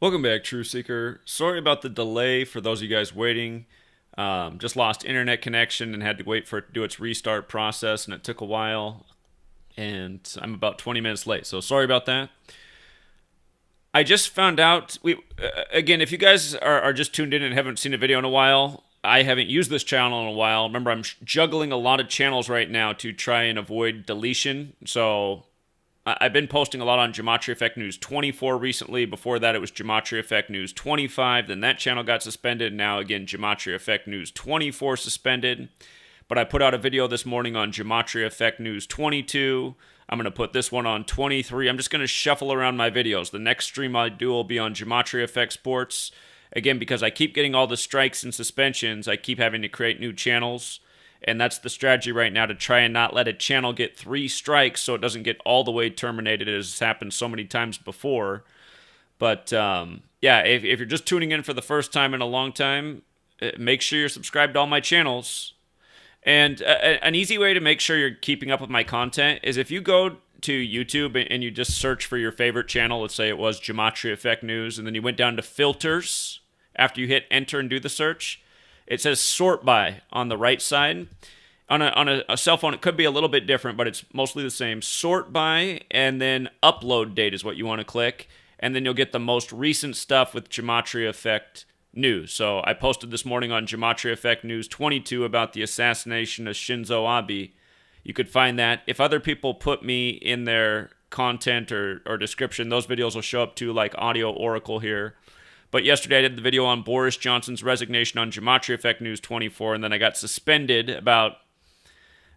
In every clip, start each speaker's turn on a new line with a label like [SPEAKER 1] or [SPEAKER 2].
[SPEAKER 1] Welcome back, True Seeker. Sorry about the delay for those of you guys waiting. Just lost internet connection and had to wait for it to do its restart process, and it took a while. And I'm about 20 minutes late, so sorry about that. I just found out. Again, if you guys are just tuned in and haven't seen a video in a while, I haven't used this channel in a while. Remember, I'm juggling a lot of channels right now to try and avoid deletion. So I've been posting a lot on Gematria Effect News 24 recently. Before that, it was Gematria Effect News 25. Then that channel got suspended. Now, again, Gematria Effect News 24 suspended. But I put out a video this morning on Gematria Effect News 22. I'm going to put this one on 23. I'm just going to shuffle around my videos. The next stream I do will be on Gematria Effect Sports. Again, because I keep getting all the strikes and suspensions, I keep having to create new channels. And that's the strategy right now, to try and not let a channel get 3 strikes so it doesn't get all the way terminated, as has happened so many times before. But yeah, if you're just tuning in for the first time in a long time, make sure you're subscribed to all my channels. And an easy way to make sure you're keeping up with my content is if you go to YouTube and you just search for your favorite channel. Let's say it was Gematria Effect News, and then you went down to filters after you hit enter and do the search. It says sort by on the right side. On a cell phone, it could be a little bit different, but it's mostly the same. Sort by, and then upload date is what you want to click. And then you'll get the most recent stuff with Gematria Effect News. So I posted this morning on Gematria Effect News 22 about the assassination of Shinzo Abe. You could find that. If other people put me in their content or description, those videos will show up too, like Audio Oracle here. But yesterday I did the video on Boris Johnson's resignation on Gematria Effect News 24, and then I got suspended about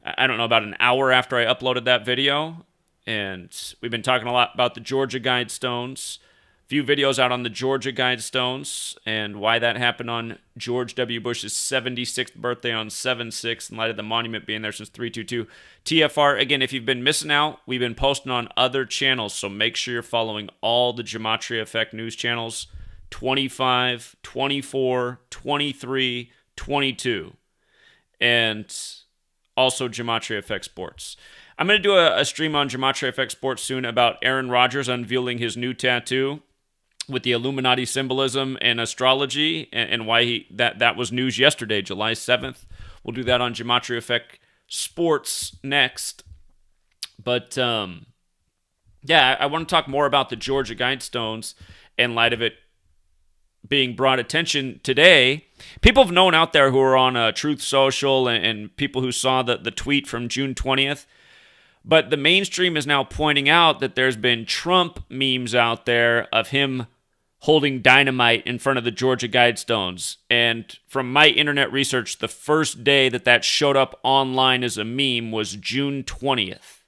[SPEAKER 1] an hour after I uploaded that video. And we've been talking a lot about the Georgia Guidestones. Few videos out on the Georgia Guidestones and why that happened on George W. Bush's 76th birthday on 7/6 in light of the monument being there since 322. TFR, again, if you've been missing out, we've been posting on other channels, so make sure you're following all the Gematria Effect News channels: 25, 24, 23, 22, and also Gematria Effect Sports. I'm going to do a stream on Gematria Effect Sports soon about Aaron Rodgers unveiling his new tattoo with the Illuminati symbolism and astrology, and why that was news yesterday, July 7th. We'll do that on Gematria Effect Sports next. But yeah, I want to talk more about the Georgia Guidestones in light of it being brought attention today. People have known out there who are on Truth Social and people who saw the tweet from June 20th. But the mainstream is now pointing out that there's been Trump memes out there of him holding dynamite in front of the Georgia Guidestones. And from my internet research, the first day that showed up online as a meme was June 20th.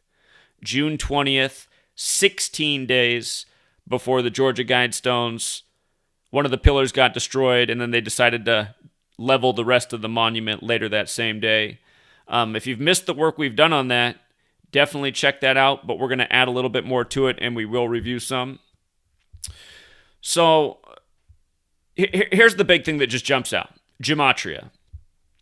[SPEAKER 1] June 20th, 16 days before the Georgia Guidestones, one of the pillars got destroyed, and then they decided to level the rest of the monument later that same day. If you've missed the work we've done on that, definitely check that out, but we're going to add a little bit more to it, and we will review some. So here's the big thing that just jumps out. Gematria.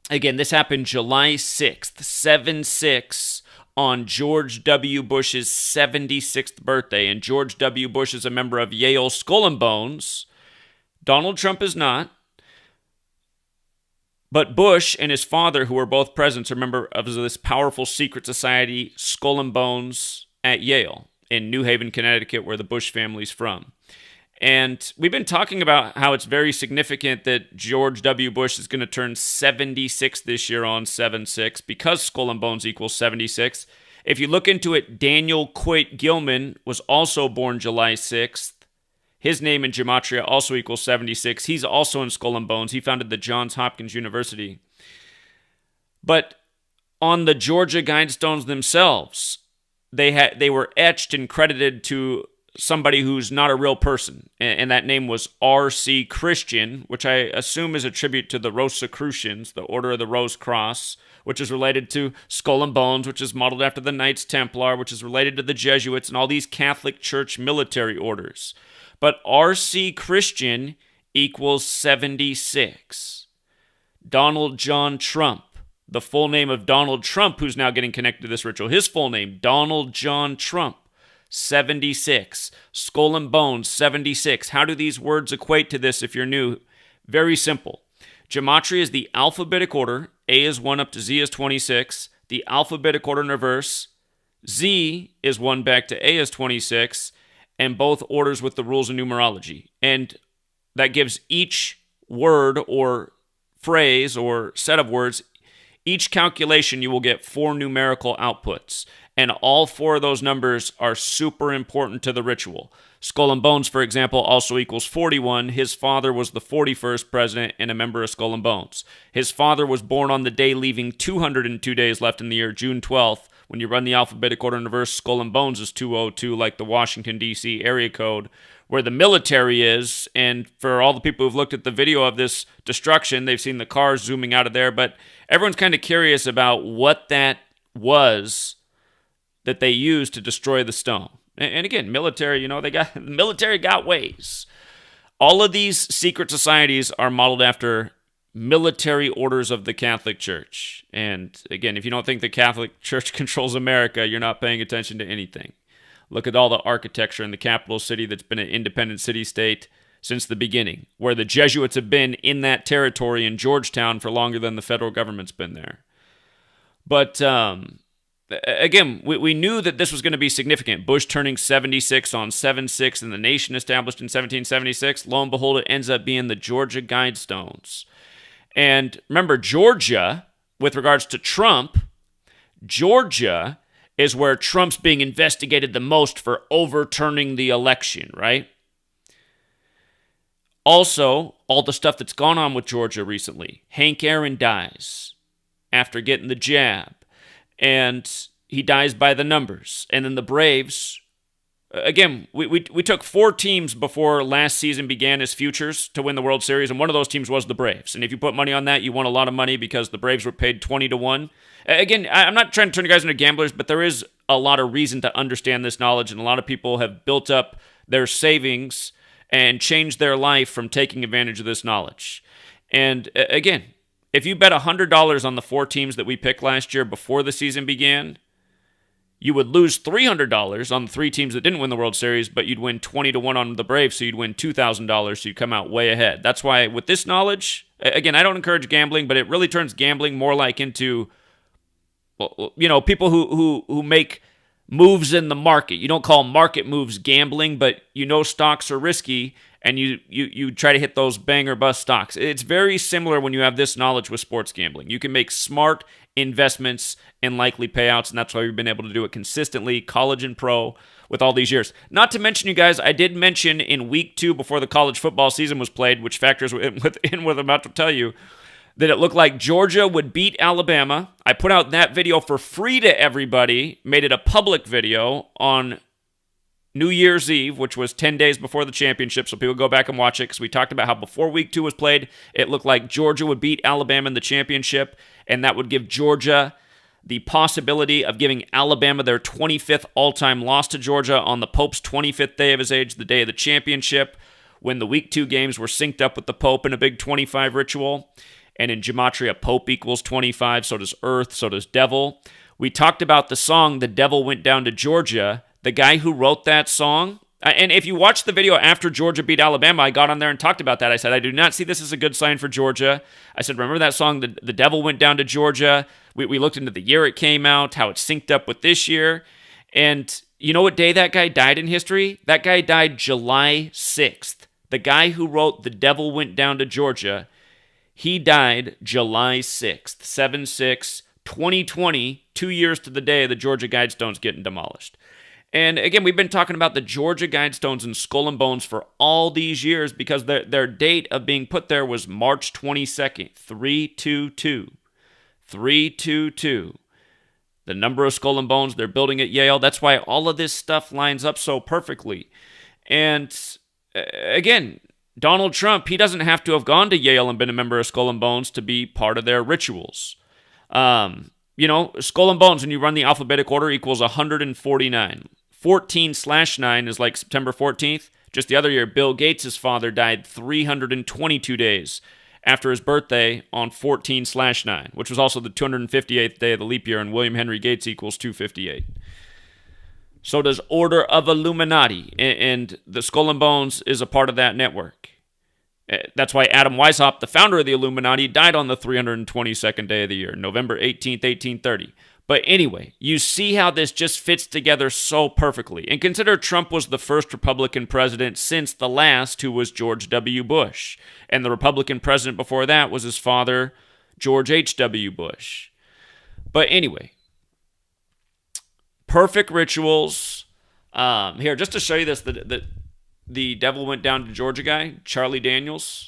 [SPEAKER 1] Again, this happened July 6th, 7/6, on George W. Bush's 76th birthday. And George W. Bush is a member of Yale Skull and Bones. Donald Trump is not. But Bush and his father, who were both presidents, are members of this powerful secret society, Skull and Bones, at Yale in New Haven, Connecticut, where the Bush family's from. And we've been talking about how it's very significant that George W. Bush is going to turn 76 this year on 7/6, because Skull and Bones equals 76. If you look into it, Daniel Coit Gilman was also born July 6th. His name in Gematria also equals 76. He's also in Skull and Bones. He founded the Johns Hopkins University. But on the Georgia Guidestones themselves, they were etched and credited to somebody who's not a real person. And that name was R.C. Christian, which I assume is a tribute to the Rosicrucians, the Order of the Rose Cross, which is related to Skull and Bones, which is modeled after the Knights Templar, which is related to the Jesuits and all these Catholic Church military orders. But R.C. Christian equals 76. Donald John Trump, the full name of Donald Trump, who's now getting connected to this ritual, his full name, Donald John Trump, 76. Skull and bones, 76. How do these words equate to this if you're new? Very simple. Gematria is the alphabetic order. A is 1 up to Z is 26. The alphabetic order in reverse. Z is 1 back to A is 26. And both orders with the rules of numerology. And that gives each word or phrase or set of words, each calculation you will get 4 numerical outputs. And all 4 of those numbers are super important to the ritual. Skull and Bones, for example, also equals 41. His father was the 41st president and a member of Skull and Bones. His father was born on the day leaving 202 days left in the year, June 12th. When you run the alphabetic order in reverse, Skull and Bones is 202, like the Washington, D.C. area code, where the military is. And for all the people who've looked at the video of this destruction, they've seen the cars zooming out of there. But everyone's kind of curious about what that was that they used to destroy the stone. And again, military, the military got ways. All of these secret societies are modeled after military orders of the Catholic Church. And again, if you don't think the Catholic Church controls America, you're not paying attention to anything. Look at all the architecture in the capital city that's been an independent city-state since the beginning, where the Jesuits have been in that territory in Georgetown for longer than the federal government's been there. But again, we knew that this was going to be significant. Bush turning 76 on 7/6 and the nation established in 1776. Lo and behold, it ends up being the Georgia Guidestones. And remember, Georgia, with regards to Trump, Georgia is where Trump's being investigated the most for overturning the election, right? Also, all the stuff that's gone on with Georgia recently. Hank Aaron dies after getting the jab. And he dies by the numbers. And then the Braves, again, we took 4 teams before last season began as futures to win the World Series, and one of those teams was the Braves. And if you put money on that, you won a lot of money because the Braves were paid 20-1. Again, I'm not trying to turn you guys into gamblers, but there is a lot of reason to understand this knowledge, and a lot of people have built up their savings and changed their life from taking advantage of this knowledge. And again, if you bet $100 on the 4 teams that we picked last year before the season began, you would lose $300 on the 3 teams that didn't win the World Series, but you'd win 20-1 on the Braves, so you'd win $2,000, so you'd come out way ahead. That's why with this knowledge, again, I don't encourage gambling, but it really turns gambling more like into, people who make moves in the market. You don't call market moves gambling, but stocks are risky, and you try to hit those bang or bust stocks. It's very similar when you have this knowledge with sports gambling. You can make smart investments and likely payouts, and that's why we've been able to do it consistently, college and pro, with all these years. Not to mention, you guys, I did mention in week 2 before the college football season was played, which factors in what I'm about to tell you, that it looked like Georgia would beat Alabama. I put out that video for free to everybody, made it a public video on New Year's Eve, which was 10 days before the championship, so people go back and watch it, because we talked about how before week 2 was played, it looked like Georgia would beat Alabama in the championship, and that would give Georgia the possibility of giving Alabama their 25th all-time loss to Georgia on the Pope's 25th day of his age, the day of the championship, when the week 2 games were synced up with the Pope in a big 25 ritual. And in Gematria, Pope equals 25, so does Earth, so does Devil. We talked about the song, The Devil Went Down to Georgia. The guy who wrote that song, and if you watch the video after Georgia beat Alabama, I got on there and talked about that. I said, I do not see this as a good sign for Georgia. I said, remember that song, The Devil Went Down to Georgia? We looked into the year it came out, how it synced up with this year. And you know what day that guy died in history? That guy died July 6th. The guy who wrote The Devil Went Down to Georgia, he died July 6th, 7/6, 2020, 2 years to the day of the Georgia Guidestones getting demolished. And again, we've been talking about the Georgia Guidestones and Skull and Bones for all these years because their date of being put there was March 22nd, 322. 322. The number of Skull and Bones they're building at Yale. That's why all of this stuff lines up so perfectly. And again, Donald Trump, he doesn't have to have gone to Yale and been a member of Skull and Bones to be part of their rituals. Skull and Bones, when you run the alphabetic order, equals 149. 14/9 is like September 14th. Just the other year, Bill Gates' father died 322 days after his birthday on 14/9, which was also the 258th day of the leap year, and William Henry Gates equals 258. So does Order of Illuminati, and the Skull and Bones is a part of that network. That's why Adam Weishaupt, the founder of the Illuminati, died on the 322nd day of the year, November 18th, 1830. But anyway, you see how this just fits together so perfectly. And consider Trump was the first Republican president since the last, who was George W. Bush. And the Republican president before that was his father, George H.W. Bush. But anyway, perfect rituals. Here, just to show you this, the devil went down to Georgia guy, Charlie Daniels.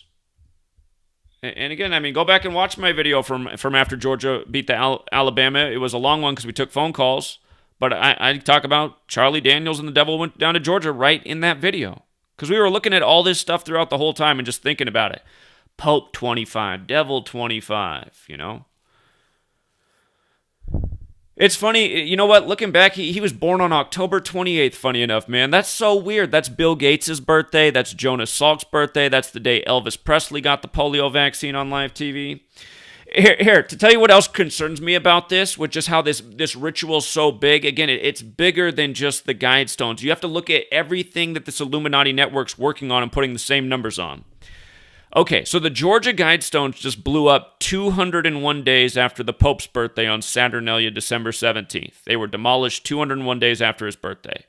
[SPEAKER 1] And again, I mean, go back and watch my video from after Georgia beat the Alabama. It was a long one because we took phone calls. But I talk about Charlie Daniels and the devil went down to Georgia right in that video. Because we were looking at all this stuff throughout the whole time and just thinking about it. Pope 25, devil 25, you know. It's funny, you know what, looking back, he was born on October 28th, funny enough, man. That's so weird. That's Bill Gates' birthday. That's Jonas Salk's birthday. That's the day Elvis Presley got the polio vaccine on live TV. Here, to tell you what else concerns me about this, with just how this ritual is so big, again, it's bigger than just the Guidestones. You have to look at everything that this Illuminati network's working on and putting the same numbers on. Okay, so the Georgia Guidestones just blew up 201 days after the Pope's birthday on Saturnalia, December 17th. They were demolished 201 days after his birthday.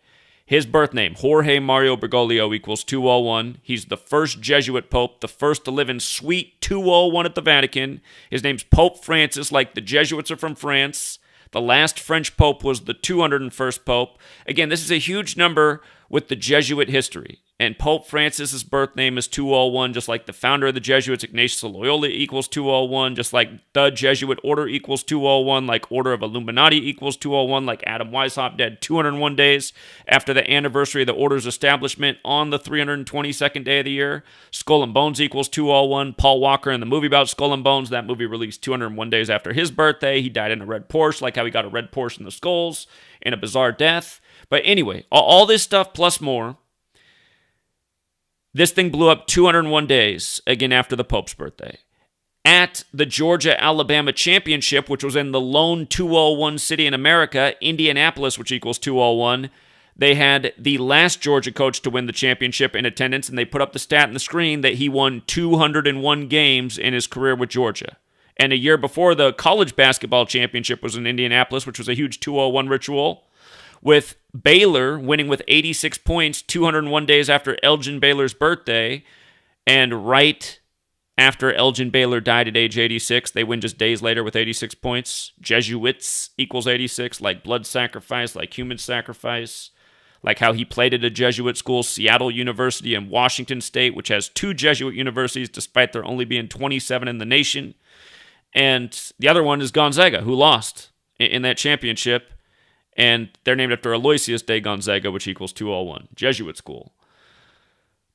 [SPEAKER 1] His birth name, Jorge Mario Bergoglio, equals 201. He's the first Jesuit Pope, the first to live in Suite 201 at the Vatican. His name's Pope Francis, like the Jesuits are from France. The last French Pope was the 201st Pope. Again, this is a huge number with the Jesuit history. And Pope Francis's birth name is 201, just like the founder of the Jesuits, Ignatius of Loyola, equals 201, just like the Jesuit order equals 201, like Order of Illuminati equals 201, like Adam Weishaupt died 201 days after the anniversary of the order's establishment on the 322nd day of the year. Skull and Bones equals 201. Paul Walker in the movie about Skull and Bones, that movie released 201 days after his birthday. He died in a red Porsche, like how he got a red Porsche in the Skulls, in a bizarre death. But anyway, all this stuff plus more. This thing blew up 201 days, again, after the Pope's birthday. At the Georgia-Alabama Championship, which was in the lone 201 city in America, Indianapolis, which equals 201, they had the last Georgia coach to win the championship in attendance, and they put up the stat on the screen that he won 201 games in his career with Georgia. And a year before, the college basketball championship was in Indianapolis, which was a huge 201 ritual, with Baylor winning with 86 points 201 days after Elgin Baylor's birthday, and right after Elgin Baylor died at age 86, they win just days later with 86 points. Jesuits equals 86, like blood sacrifice, like human sacrifice, like how he played at a Jesuit school, Seattle University and Washington State, which has 2 Jesuit universities despite there only being 27 in the nation. And the other one is Gonzaga, who lost in that championship. And they're named after Aloysius de Gonzaga, which equals 201, Jesuit school.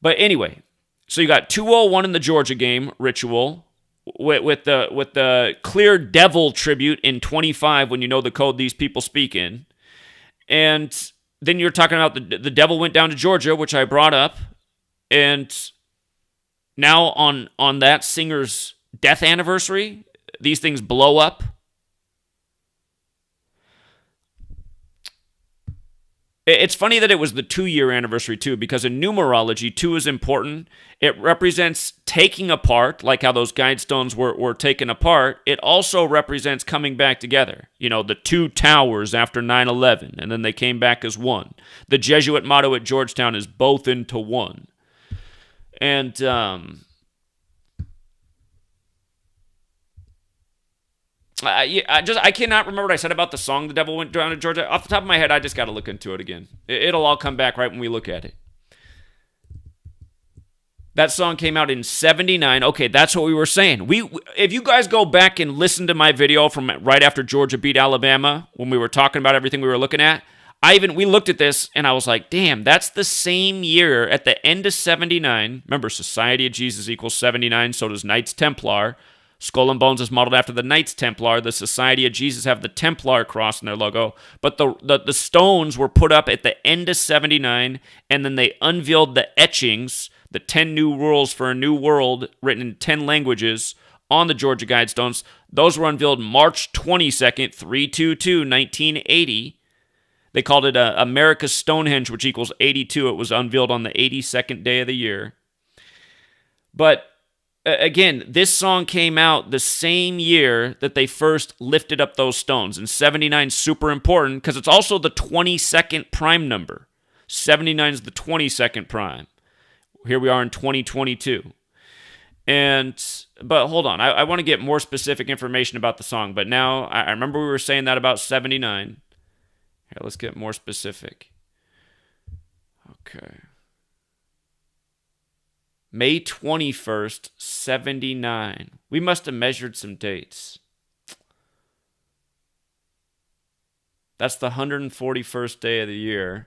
[SPEAKER 1] But anyway, so you got 201 in the Georgia game ritual with the clear devil tribute in 25 when you know the code these people speak in. And then you're talking about the devil went down to Georgia, which I brought up. And now on that singer's death anniversary, these things blow up. It's funny that it was the 2-year anniversary, too, because in numerology, 2 is important. It represents taking apart, like how those Guidestones were taken apart. It also represents coming back together. You know, the 2 towers after 9/11, and then they came back as one. The Jesuit motto at Georgetown is both into one. And I cannot remember what I said about the song "The Devil Went Down to Georgia." Off the top of my head, I just got to look into it again. It'll all come back right when we look at it. That song came out in 79. Okay, that's what we were saying. If you guys go back and listen to my video from right after Georgia beat Alabama, when we were talking about everything we were looking at, we looked at this and I was like, damn, that's the same year at the end of 79. Remember, Society of Jesus equals 79, so does Knights Templar. Skull and Bones is modeled after the Knights Templar. The Society of Jesus have the Templar cross in their logo. But the stones were put up at the end of 79, and then they unveiled the etchings, the 10 new rules for a new world written in 10 languages on the Georgia Guidestones. Those were unveiled March 22nd, 3/22, 1980. They called it America's Stonehenge, which equals 82. It was unveiled on the 82nd day of the year. But again, this song came out the same year that they first lifted up those stones. And 79 is super important because it's also the 22nd prime number. 79 is the 22nd prime. Here we are in 2022. But hold on, I want to get more specific information about the song. But now, I remember we were saying that about 79. Here, let's get more specific. Okay. May 21st, 79. We must have measured some dates. That's the 141st day of the year.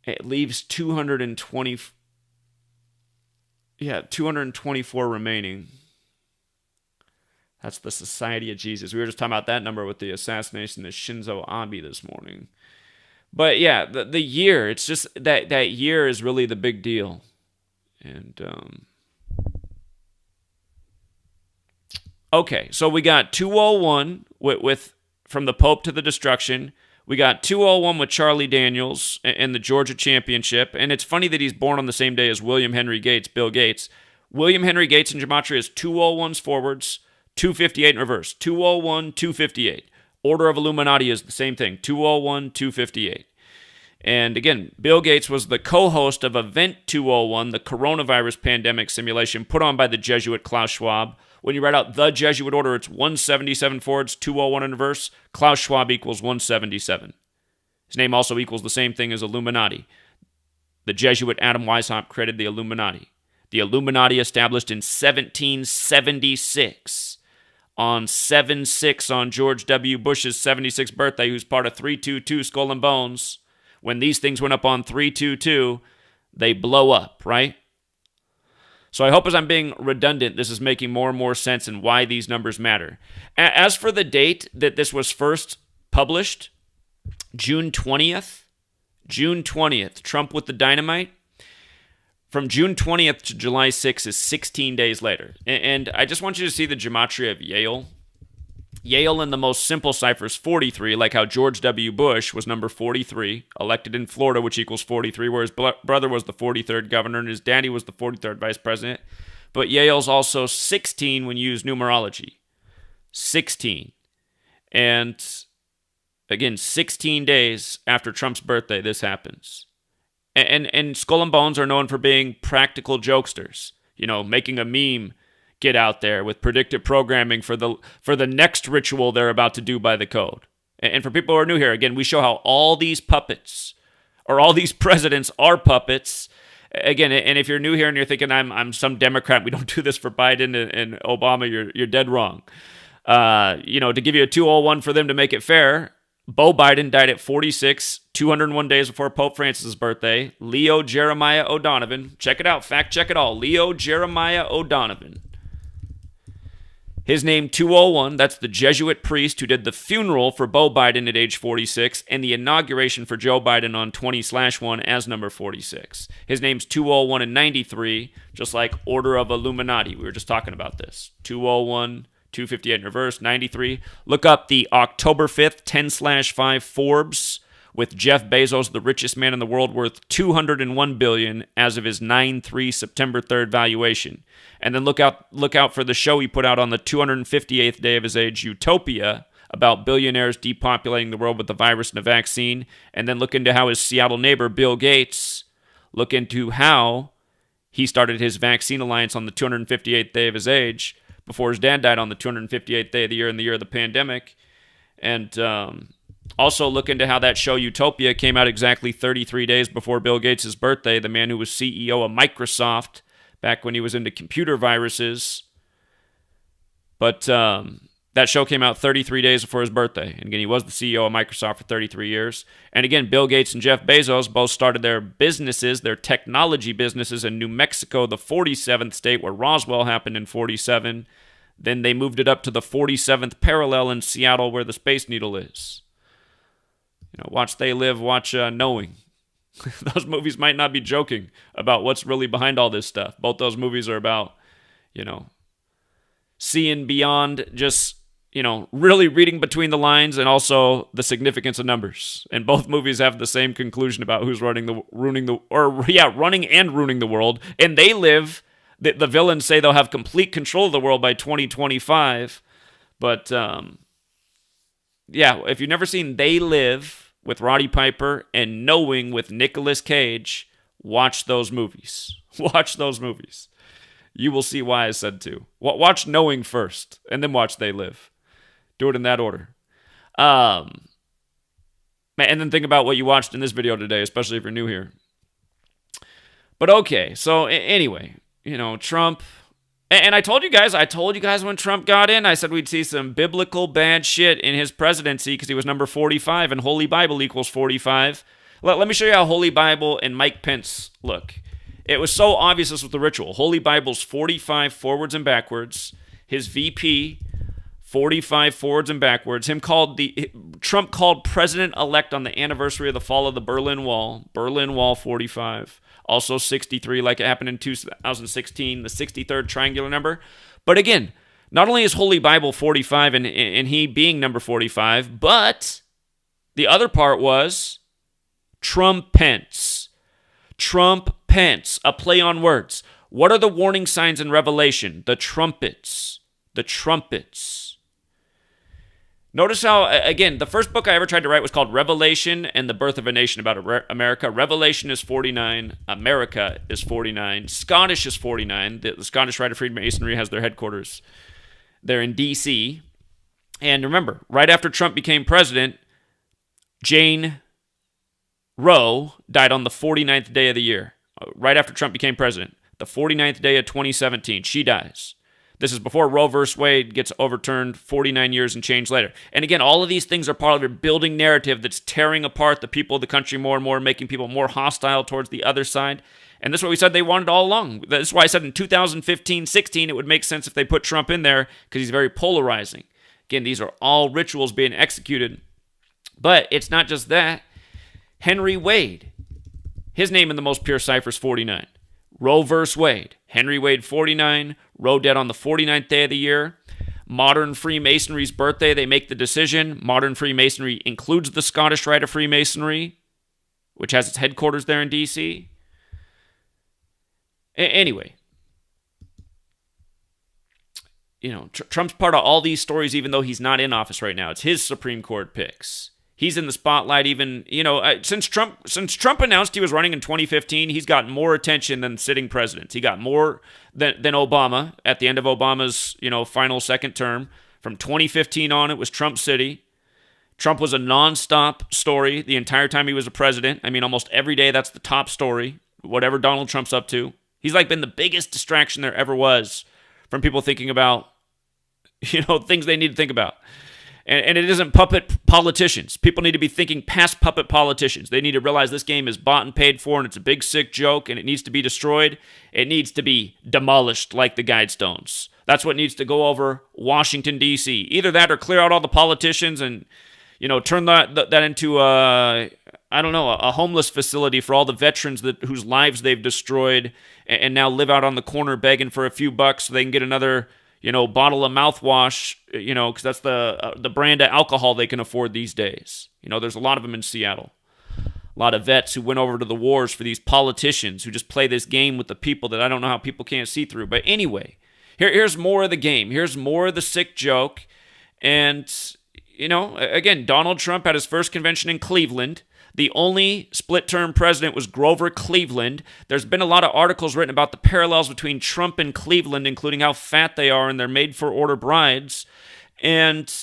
[SPEAKER 1] It leaves 224 remaining. That's the Society of Jesus. We were just talking about that number with the assassination of Shinzo Abe this morning. But yeah, the year, it's just that year is really the big deal. And okay, so we got 201 with from the Pope to the Destruction. We got 201 with Charlie Daniels and the Georgia Championship. And it's funny that he's born on the same day as William Henry Gates, Bill Gates. William Henry Gates in Gematria is 201s forwards, 258 in reverse. 201, 258. Order of Illuminati is the same thing, 201, 258. And again, Bill Gates was the co-host of Event 201, the coronavirus pandemic simulation put on by the Jesuit Klaus Schwab. When you write out the Jesuit order, it's 177 forwards, 201 in reverse. Klaus Schwab equals 177. His name also equals the same thing as Illuminati. The Jesuit Adam Weishaupt created the Illuminati. The Illuminati established in 1776 on 7/6 on George W. Bush's 76th birthday, who's part of 322 Skull and Bones. When these things went up on 322, they blow up, right? So I hope as I'm being redundant, this is making more and more sense and why these numbers matter. As for the date that this was first published, June 20th, Trump with the dynamite. From June 20th to July 6th is 16 days later. And I just want you to see the gematria of Yale. Yale in the most simple cipher is 43, like how George W. Bush was number 43, elected in Florida, which equals 43, where his brother was the 43rd governor and his daddy was the 43rd vice president. But Yale's also 16 when you use numerology. 16. And again, 16 days after Trump's birthday, this happens. And Skull and Bones are known for being practical jokesters. You know, making a meme get out there with predictive programming for the next ritual they're about to do by the code. And for people who are new here, again, we show how all these puppets, or all these presidents are puppets. Again, and if you're new here and you're thinking I'm some Democrat, we don't do this for Biden and Obama, you're dead wrong. To give you a 201 for them to make it fair, Beau Biden died at 46, 201 days before Pope Francis' birthday. Leo Jeremiah O'Donovan, check it out, fact check it all. Leo Jeremiah O'Donovan. His name 201, that's the Jesuit priest who did the funeral for Beau Biden at age 46 and the inauguration for Joe Biden on 20/1 as number 46. His name's 201 and 93, just like Order of Illuminati. We were just talking about this. 201, 258 in reverse, 93. Look up the October 5th 10/5 Forbes with Jeff Bezos, the richest man in the world, worth $201 billion as of his 9/3 September 3rd valuation. And then look out for the show he put out on the 258th day of his age, Utopia, about billionaires depopulating the world with a virus and a vaccine. And then look into how his Seattle neighbor, Bill Gates, look into how he started his vaccine alliance on the 258th day of his age before his dad died on the 258th day of the year in the year of the pandemic. And also look into how that show Utopia came out exactly 33 days before Bill Gates' birthday, the man who was CEO of Microsoft back when he was into computer viruses. But that show came out 33 days before his birthday. And again, he was the CEO of Microsoft for 33 years. And again, Bill Gates and Jeff Bezos both started their businesses, their technology businesses in New Mexico, the 47th state where Roswell happened in 47. Then they moved it up to the 47th parallel in Seattle where the Space Needle is. Watch They Live, watch Knowing. Those movies might not be joking about what's really behind all this stuff. Both those movies are about, seeing beyond just really reading between the lines and also the significance of numbers. And both movies have the same conclusion about who's running and ruining the world. And they live, the villains say they'll have complete control of the world by 2025. But, if you've never seen They Live with Roddy Piper and Knowing with Nicolas Cage, watch those movies. Watch those movies. You will see why I said to. Watch Knowing first, and then watch They Live. Do it in that order. And then think about what you watched in this video today, especially if you're new here. But okay, so anyway, Trump. And I told you guys when Trump got in, I said we'd see some biblical bad shit in his presidency because he was number 45 and Holy Bible equals 45. Let me show you how Holy Bible and Mike Pence look. It was so obvious this was the ritual. Holy Bible's 45 forwards and backwards. His VP, 45 forwards and backwards. Trump called president-elect on the anniversary of the fall of the Berlin Wall. Berlin Wall 45. Also 63 like it happened in 2016, the 63rd triangular number. But again, not only is Holy Bible 45 and he being number 45, but the other part was Trump-Pence. Trump-Pence, a play on words. What are the warning signs in Revelation? The trumpets. The trumpets. Notice how, again, the first book I ever tried to write was called Revelation and the Birth of a Nation about America. Revelation is 49. America is 49. Scottish is 49. The Scottish Rite of Freemasonry has their headquarters there in D.C. And remember, right after Trump became president, Jane Roe died on the 49th day of the year. Right after Trump became president. The 49th day of 2017. She dies. This is before Roe v. Wade gets overturned 49 years and change later. And again, all of these things are part of your building narrative that's tearing apart the people of the country more and more, making people more hostile towards the other side. And this is what we said they wanted all along. That's why I said in 2015-16 it would make sense if they put Trump in there because he's very polarizing. Again, these are all rituals being executed. But it's not just that. Henry Wade, his name in the most pure cipher is 49. Roe versus Wade. Henry Wade, 49. Roe dead on the 49th day of the year. Modern Freemasonry's birthday, they make the decision. Modern Freemasonry includes the Scottish Rite of Freemasonry, which has its headquarters there in D.C. Anyway, Trump's part of all these stories even though he's not in office right now. It's his Supreme Court picks. He's in the spotlight even, since Trump announced he was running in 2015, he's gotten more attention than sitting presidents. He got more than Obama at the end of Obama's, final second term. From 2015 on, it was Trump City. Trump was a nonstop story the entire time he was a president. I mean, almost every day that's the top story, whatever Donald Trump's up to. He's been the biggest distraction there ever was from people thinking about, things they need to think about. And it isn't puppet politicians. People need to be thinking past puppet politicians. They need to realize this game is bought and paid for, and it's a big, sick joke, and it needs to be destroyed. It needs to be demolished like the Guidestones. That's what needs to go over Washington, D.C. Either that or clear out all the politicians and, turn that into, a homeless facility for all the veterans whose lives they've destroyed and now live out on the corner begging for a few bucks so they can get another bottle of mouthwash, because that's the brand of alcohol they can afford these days. There's a lot of them in Seattle. A lot of vets who went over to the wars for these politicians who just play this game with the people that I don't know how people can't see through. But anyway, here's more of the game. Here's more of the sick joke. And, again, Donald Trump had his first convention in Cleveland. The only split-term president was Grover Cleveland. There's been a lot of articles written about the parallels between Trump and Cleveland, including how fat they are and they're made-for-order brides. And,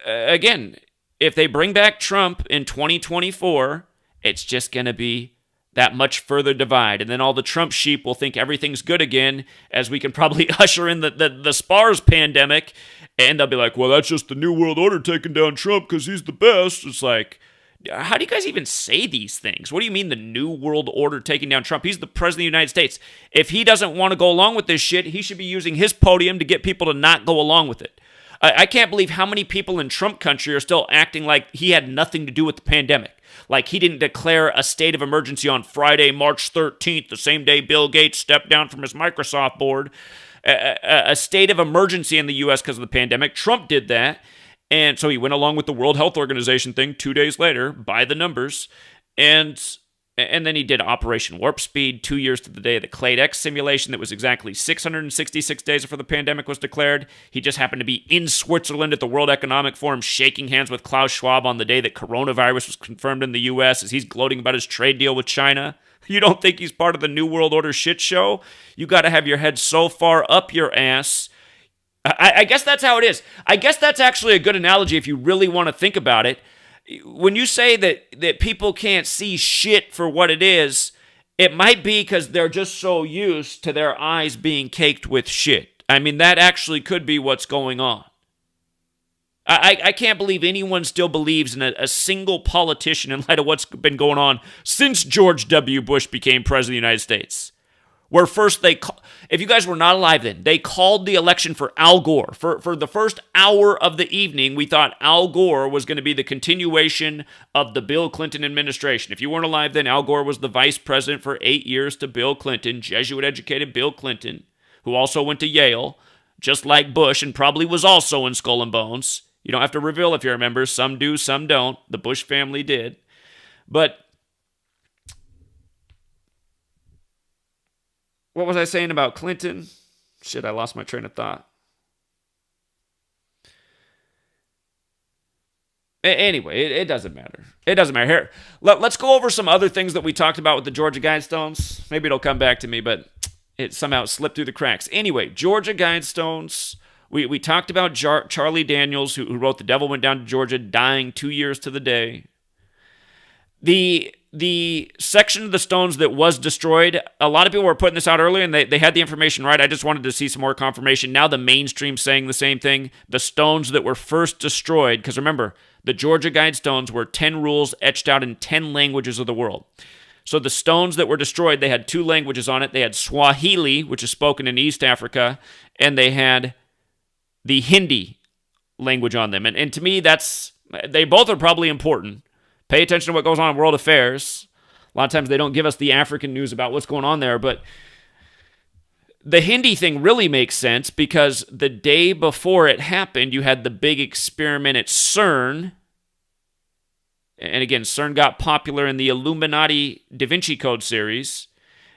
[SPEAKER 1] again, if they bring back Trump in 2024, it's just going to be that much further divide. And then all the Trump sheep will think everything's good again as we can probably usher in the SPARS pandemic. And they'll be like, well, that's just the New World Order taking down Trump because he's the best. It's like, how do you guys even say these things? What do you mean the New World Order taking down Trump? He's the president of the United States. If he doesn't want to go along with this shit, he should be using his podium to get people to not go along with it. I can't believe how many people in Trump country are still acting like he had nothing to do with the pandemic. Like he didn't declare a state of emergency on Friday, March 13th, the same day Bill Gates stepped down from his Microsoft board. a state of emergency in the U.S. because of the pandemic. Trump did that. And so he went along with the World Health Organization thing 2 days later, by the numbers. And then he did Operation Warp Speed 2 years to the day of the Clade X simulation that was exactly 666 days before the pandemic was declared. He just happened to be in Switzerland at the World Economic Forum shaking hands with Klaus Schwab on the day that coronavirus was confirmed in the U.S. as he's gloating about his trade deal with China. You don't think he's part of the New World Order shit show? You got to have your head so far up your ass. I guess that's how it is. I guess that's actually a good analogy if you really want to think about it. When you say that people can't see shit for what it is, it might be because they're just so used to their eyes being caked with shit. I mean, that actually could be what's going on. I can't believe anyone still believes in a single politician in light of what's been going on since George W. Bush became president of the United States. Where first if you guys were not alive then, they called the election for Al Gore. For the first hour of the evening, we thought Al Gore was going to be the continuation of the Bill Clinton administration. If you weren't alive then, Al Gore was the vice president for 8 years to Bill Clinton, Jesuit-educated Bill Clinton, who also went to Yale, just like Bush, and probably was also in Skull and Bones. You don't have to reveal if you remember. Some do, some don't. The Bush family did. But what was I saying about Clinton? Shit, I lost my train of thought. Anyway, it doesn't matter. It doesn't matter. Here, let's go over some other things that we talked about with the Georgia Guidestones. Maybe it'll come back to me, but it somehow slipped through the cracks. Anyway, Georgia Guidestones. We talked about Charlie Daniels, who wrote The Devil Went Down to Georgia, dying 2 years to the day. The section of the stones that was destroyed, a lot of people were putting this out earlier, and they had the information right. I just wanted to see some more confirmation. Now the mainstream's saying the same thing. The stones that were first destroyed, because remember, the Georgia Guidestones were 10 rules etched out in 10 languages of the world. So the stones that were destroyed, they had 2 languages on it. They had Swahili, which is spoken in East Africa, and they had the Hindi language on them. And to me, they both are probably important. Pay attention to what goes on in world affairs. A lot of times they don't give us the African news about what's going on there, but the Hindi thing really makes sense because the day before it happened, you had the big experiment at CERN. And again, CERN got popular in the Illuminati Da Vinci Code series.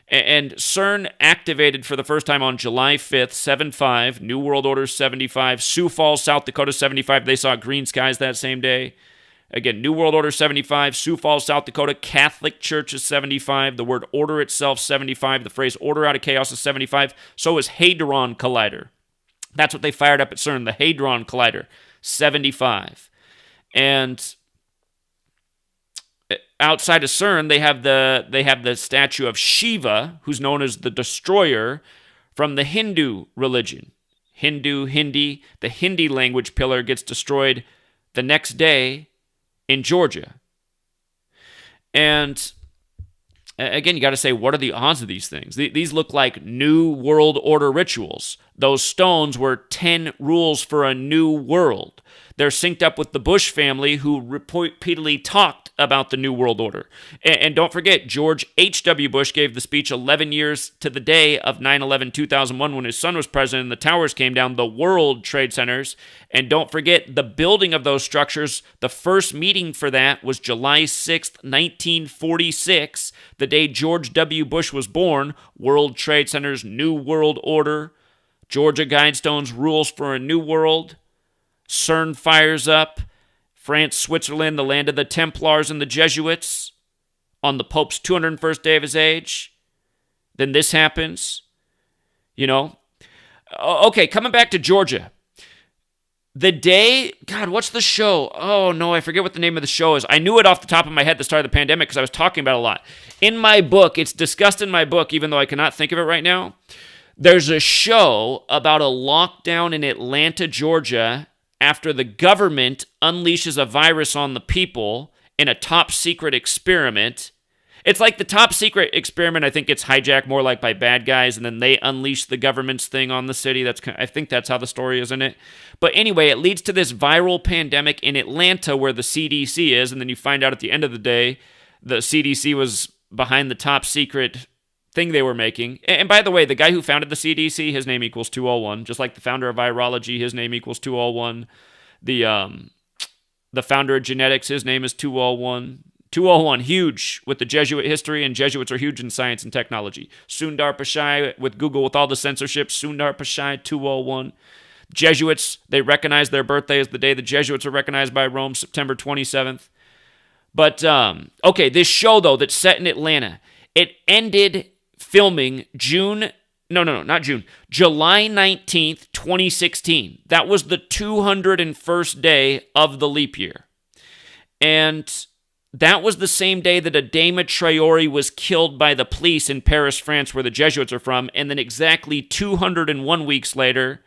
[SPEAKER 1] And CERN activated for the first time on July 5th, 7-5, New World Order 75, Sioux Falls, South Dakota 75. They saw green skies that same day. Again, New World Order 75, Sioux Falls, South Dakota, Catholic Church is 75, the word order itself 75, the phrase order out of chaos is 75, so is Hadron Collider. That's what they fired up at CERN, the Hadron Collider, 75. And outside of CERN, they have the statue of Shiva, who's known as the Destroyer, from the Hindu religion. Hindi, the Hindi language pillar gets destroyed the next day in Georgia. And again, you got to say, what are the odds of these things? These look like New World Order rituals. Those stones were 10 rules for a new world. They're synced up with the Bush family, who repeatedly talked about the New World Order. And don't forget, George H.W. Bush gave the speech 11 years to the day of 9/11/2001 when his son was president and the towers came down, the World Trade Centers. And don't forget, the building of those structures, the first meeting for that was July 6th, 1946, the day George W. Bush was born. World Trade Centers, New World Order, Georgia Guidestones, rules for a new world. CERN fires up. France, Switzerland, the land of the Templars and the Jesuits, on the Pope's 201st day of his age. Then this happens. You know? Okay, coming back to Georgia. The day, God, what's the show? Oh, no, I forget what the name of the show is. I knew it off the top of my head at the start of the pandemic because I was talking about it a lot. In my book, it's discussed in my book, even though I cannot think of it right now. There's a show about a lockdown in Atlanta, Georgia, after the government unleashes a virus on the people in a top-secret experiment. It's like the top-secret experiment, I think, gets hijacked more like by bad guys, and then they unleash the government's thing on the city. I think that's how the story is, isn't it? But anyway, it leads to this viral pandemic in Atlanta where the CDC is, and then you find out at the end of the day the CDC was behind the top-secret thing they were making. And by the way, the guy who founded the CDC, his name equals 201. Just like the founder of virology, his name equals 201. The founder of genetics, his name is 201. 201, huge with the Jesuit history, and Jesuits are huge in science and technology. Sundar Pichai with Google with all the censorship, Sundar Pichai 201. Jesuits, they recognize their birthday as the day the Jesuits are recognized by Rome, September 27th. But, okay, this show, though, that's set in Atlanta, it ended filming July 19th, 2016. That was the 201st day of the leap year. And that was the same day that Adama Traore was killed by the police in Paris, France, where the Jesuits are from. And then exactly 201 weeks later,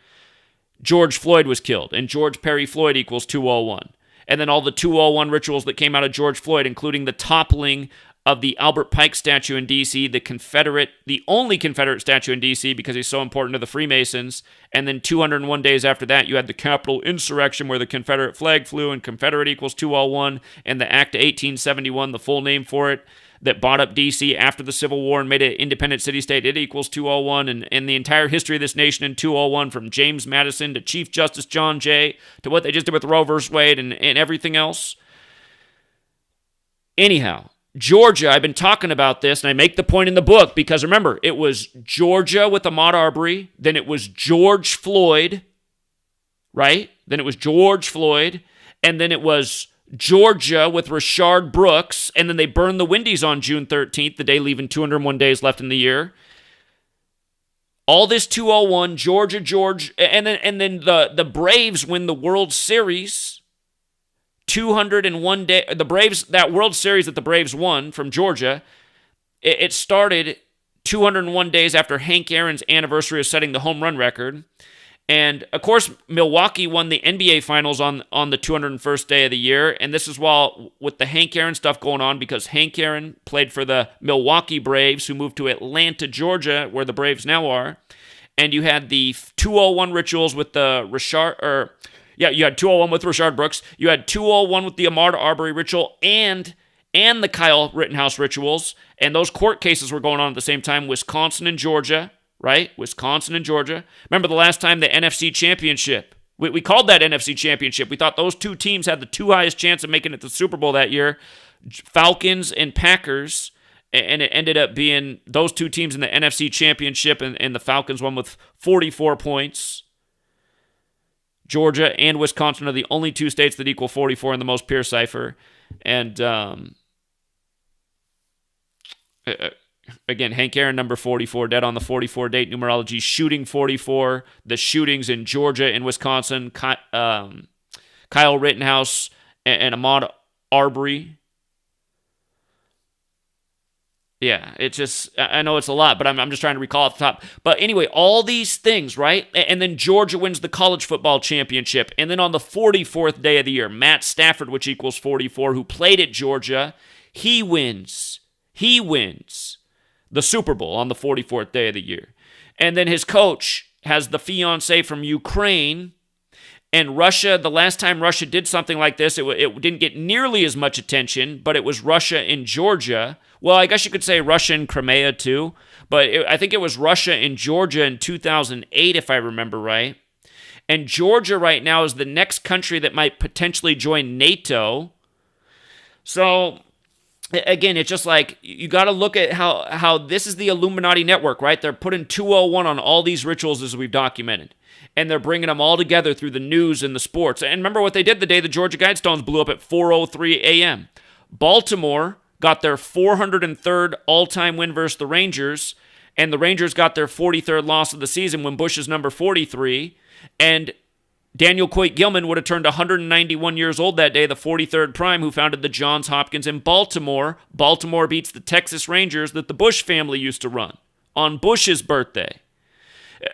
[SPEAKER 1] George Floyd was killed. And George Perry Floyd equals 201. And then all the 201 rituals that came out of George Floyd, including the toppling of the Albert Pike statue in D.C., the only Confederate statue in D.C. because he's so important to the Freemasons. And then 201 days after that, you had the Capitol insurrection where the Confederate flag flew, and Confederate equals 201, and the Act of 1871, the full name for it, that bought up D.C. after the Civil War and made it an independent city-state, it equals 201, and the entire history of this nation in 201, from James Madison to Chief Justice John Jay to what they just did with Roe v. Wade and everything else. Anyhow, Georgia, I've been talking about this, and I make the point in the book, because remember, it was Georgia with Ahmaud Arbery, then it was George Floyd, right? Then it was George Floyd, and then it was Georgia with Rashard Brooks, and then they burned the Wendy's on June 13th, the day leaving 201 days left in the year. All this 201, Georgia, and then the Braves win the World Series. 201 day, the Braves, that World Series that the Braves won from Georgia, it started 201 days after Hank Aaron's anniversary of setting the home run record. And, of course, Milwaukee won the NBA Finals on the 201st day of the year. And this is while with the Hank Aaron stuff going on, because Hank Aaron played for the Milwaukee Braves, who moved to Atlanta, Georgia, where the Braves now are. And you had the 201 rituals with the you had 201 with Rashard Brooks. You had 201 with the Ahmaud Arbery ritual and the Kyle Rittenhouse rituals. And those court cases were going on at the same time, Wisconsin and Georgia. Right? Wisconsin and Georgia. Remember the last time the NFC Championship? We called that NFC Championship. We thought those two teams had the two highest chance of making it to the Super Bowl that year, Falcons and Packers, and it ended up being those two teams in the NFC Championship, and the Falcons won with 44 points. Georgia and Wisconsin are the only two states that equal 44 in the most pure cipher. And again, Hank Aaron, number 44, dead on the 44 date numerology, shooting 44, the shootings in Georgia and Wisconsin, Kyle Rittenhouse and Ahmaud Arbery. Yeah, it's just, I know it's a lot, but I'm just trying to recall off the top. But anyway, all these things, right? And then Georgia wins the college football championship. And then on the 44th day of the year, Matt Stafford, which equals 44, who played at Georgia, he wins the Super Bowl on the 44th day of the year. And then his coach has the fiancée from Ukraine. And Russia, the last time Russia did something like this, it didn't get nearly as much attention, but it was Russia in Georgia. Well, I guess you could say Russia in Crimea too, but I think it was Russia in Georgia in 2008, if I remember right. And Georgia right now is the next country that might potentially join NATO. So again, it's just like, you got to look at how this is the Illuminati network, right? They're putting 201 on all these rituals as we've documented. And they're bringing them all together through the news and the sports. And remember what they did the day the Georgia Guidestones blew up at 4:03 a.m. Baltimore got their 403rd all-time win versus the Rangers. And the Rangers got their 43rd loss of the season when Bush is number 43. And Daniel Coit Gilman would have turned 191 years old that day, the 43rd prime, who founded the Johns Hopkins in Baltimore. Baltimore beats the Texas Rangers that the Bush family used to run on Bush's birthday.